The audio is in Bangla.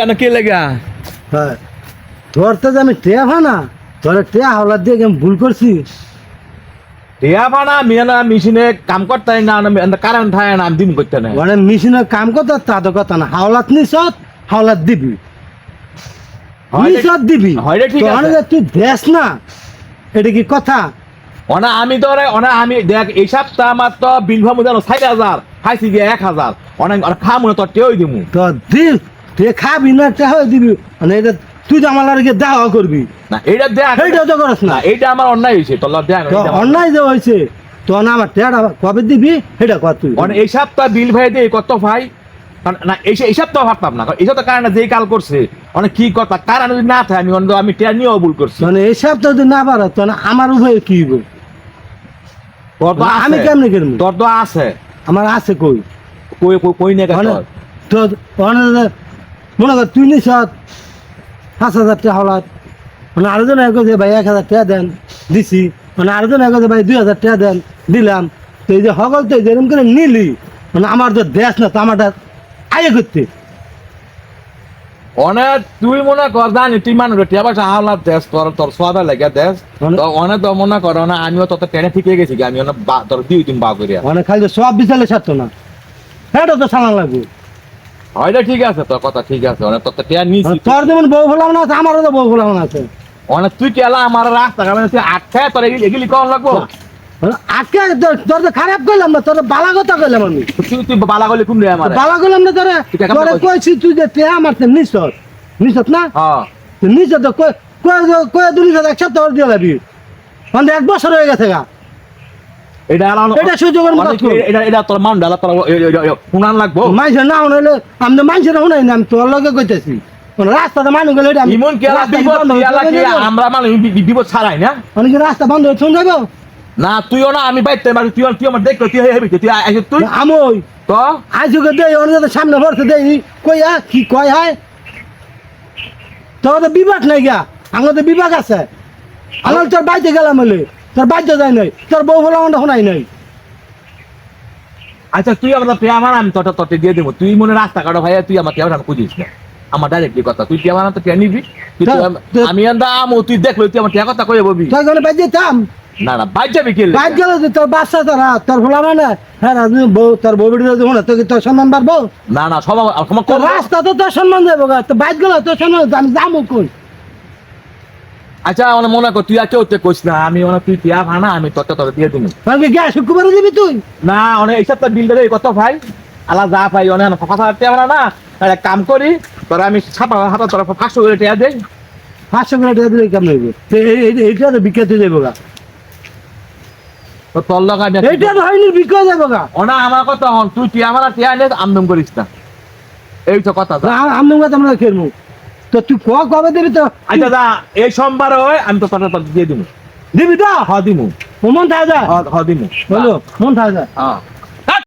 এনে কে লেগা হ্যাঁ তোর তো যে আমি টেয়া ভানা তোর টেয়া হাওলাত দিয়ে আমি ভুল করছি টিয়া ভাড়া মিয়ানা মেশিনে কাম করতে না কারেন্ট থাকে না আমি দিন করতে না মানে মেশিনের কাম করতে তা তো কথা না হাওলাত নিছত হাওলাত দিবি নিছত দিবি হয় রে, ঠিক তোর আছে। যে তুই দেশ না এটা কি কথা অনা আমি তো আমি দেখ এই সপ্তাহ আমার তো বিল ভাবু জানো 6000 খাইছি গিয়ে 1000 অনেক খামু না তোর টেই দিমু তো দিল তুই খাবি না টেয়া দিবি মানে এটা তুই তো আমার লাগে দেওয়া করবি না এইটা দেখ এইটাও তো করস না না এইটা আমার অন্যায় হয়েছে তোর দেখ তো অন্যায় যে হয়েছে তো না আমার টেয়াটা কবে দিবি সেটা কর তুই এই সপ্তাহ বিল ভাই দিয়ে কত ভাই না এই সপ্তাহ ভাবতাম না এই সপ্তাহ কারণে যেই কাল করছে অনেক কি কথা কারণ যদি না থাকে আমি টেয়া নিয়েও ভুল করছি মানে এই সপ্তাহ যদি না পারো তো আমার উভয়ে কি হইব তোর তো আমি আছে, কেমনে কিনবো তোর তো আছে আমার আছে কই কই কই নে মানে তো মনে কর তুই নিস 5,000 টাকা হলাত মানে আরেকজন একো যে ভাই 1,000 টাকা দেন দিছি মানে আরেকজন একো যে ভাই 2,000 টাকা দেন দিলাম তো এই যে হগল তো যেরকম করে নিলি মানে আমার তো দেশ না তো আমারটা আয়ে করতে অনেক তুই মনে কর জানি তুই মানুষ টিয়া পয়সা হাওলার দেশ তোর সোয়াদা লেগে দেশ তো অনেক তো মনে কর না আমিও তোর টেনে ঠিকই গেছি আমি অনেক তোর দিই তুমি বা করিয়া মানে খালি তো সব বিচালে ছাড়তো না হ্যাঁ তো সালান লাগবে হয়তো ঠিক আছে তোর কথা ঠিক আছে অনেক তোর টেয়া নিয়েছি তোর যেমন বউ ভোলাম না আছে আমারও তো বউ ভোলাম না আছে অনেক তুই কেলা আমার রাস্তা তুই আটকায় তোর এগুলি কম লাগবো আজকে তোর তো খারাপ করলাম না তোর বালা কথা কইলাম আমি তুই বালা গলি কুম রে আমার বালা করলাম না তোরে তুই টাকা তোরে পাবি। কইছি তুই যে তে আমার নিছত নিছত না হ্যাঁ নিছত তো কই দুই হাজার 1 সপ্তাহ দিয়ে লাগবি মানে 1 বছর হয়ে গেছে গা এটা এটা সুযোগের মতো অনেক এটা তোর মান ডালা তোর শুনান লাগবো মাইছে না হইলে আমি তো মাইছে না শুনাই না আমি তোর লগে কইতেছি মানে রাস্তাতে মানুষ গেলে এটা ইমন কেলা বিপদ কেলা কি আমরা মানে বিপদ ছাড়াই না অনেক রাস্তা বন্ধ হয়ে শুন যাবো না তুইও না আমি বাইতে পারি তুই আমার দেখো তুই হেবি তুই তুই আমই তো আজকে দেই অনেক সামনে ভরতে দেই কইয়া কি কয় হয় তোর তো বিভাগ নাই গা আমার তো বিভাগ আছে আমার তোর বাইতে গেলাম বলে তোর বাইতে যায় নাই তোর বউ বলা আমরা শোনাই নাই আচ্ছা তুই আমার টিয়া আমার আমি তোর দিয়ে দেবো তুই মনে রাস্তা কাটো ভাই তুই আমার টিয়া আমি খুঁজিস না আমার ডাইরেক্টলি কথা তুই টিয়া আমার তো টিয়া নিবি কিন্তু আমি দাম তুই দেখলো তুই আমার টিয়া কথা কয়ে বলবি তোর ঘরে বাইতে যেতাম না না বাইর যাবি কি বাইক গেল তোর বাচ্চা তোরা তোর ভোলা মানে হ্যাঁ রাজু বউ তোর বউ বেটি রাজু তোর কি তোর সম্মান বাড়বো না না সব আমার তোর রাস্তা তো তোর সম্মান দেবো গা তো বাইক গেল তোর সম্মান আমি যাবো কই আচ্ছা অনেক মনে কর তুই আর কেউ কইস না আমি অনেক তুই টিয়া ভানা আমি তোর দিয়ে দিবি তোকে গ্যাস শুক্রবারে দিবি তুই না অনেক এই সপ্তাহ বিল দেবে কত ভাই আলা যা ভাই অনেক কথা টিয়া ভানা না একটা কাম করি তোর আমি ছাপা হাতা তোর 500 করে টিয়া দেই 500 করে টাকা দিলে কেমন হইবে এইটা তো বিখ্যাত যাবো গা তো তোর লগা এইটা তো হয়নি বিখ্যাত যাবো গা ওনা আমার কথা হন তুই টিয়া ভানা টিয়া নে আমদম করিস না এই তো কথা আমি আমরা খেলবো তো তুই কবে দিবি তো আচ্ছা দা এই সোমবার হয় আমি তো তোর দিয়ে দিব দিবি তো হ দিমু মন থাকে যা হ দিমু বলো মন থাকে যা হ্যাঁ